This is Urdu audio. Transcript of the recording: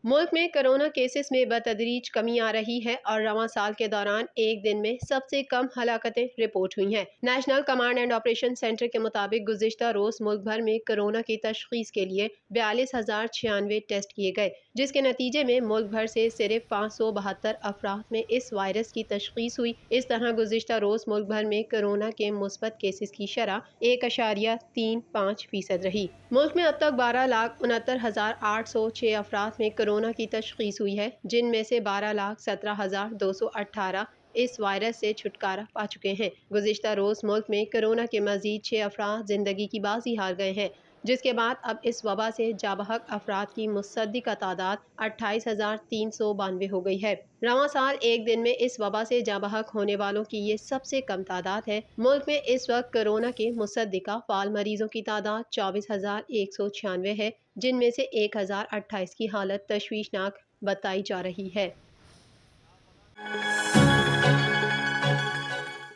ملک میں کرونا کیسز میں بتدریج کمی آ رہی ہے اور رواں سال کے دوران ایک دن میں سب سے کم ہلاکتیں رپورٹ ہوئی ہیں۔ National command and operation centre کے مطابق گزشتہ روز ملک بھر میں کرونا کی تشخیص کے لیے 42,096 ٹیسٹ کیے گئے، جس کے نتیجے میں ملک بھر سے صرف 572 افراد میں اس وائرس کی تشخیص ہوئی۔ اس طرح گزشتہ روز ملک بھر میں کرونا کے مثبت کیسز کی شرح 1.35% رہی۔ ملک میں اب تک 12,69,806 افراد میں کرونا کی تشخیص ہوئی ہے، جن میں سے 12,17,218 اس وائرس سے چھٹکارا پا چکے ہیں۔ گزشتہ روز ملک میں کرونا کے مزید 6 افراد زندگی کی بازی ہار گئے ہیں، جس کے بعد اب اس وبا سے جاں بحق افراد کی مصدقہ تعداد 28,392 ہو گئی ہے۔ رواں سال ایک دن میں اس وبا سے جاں بحق ہونے والوں کی یہ سب سے کم تعداد ہے۔ ملک میں اس وقت کرونا کے مصدقہ فعال مریضوں کی تعداد 24,196 ہے، جن میں سے 1,028 کی حالت تشویشناک بتائی جا رہی ہے۔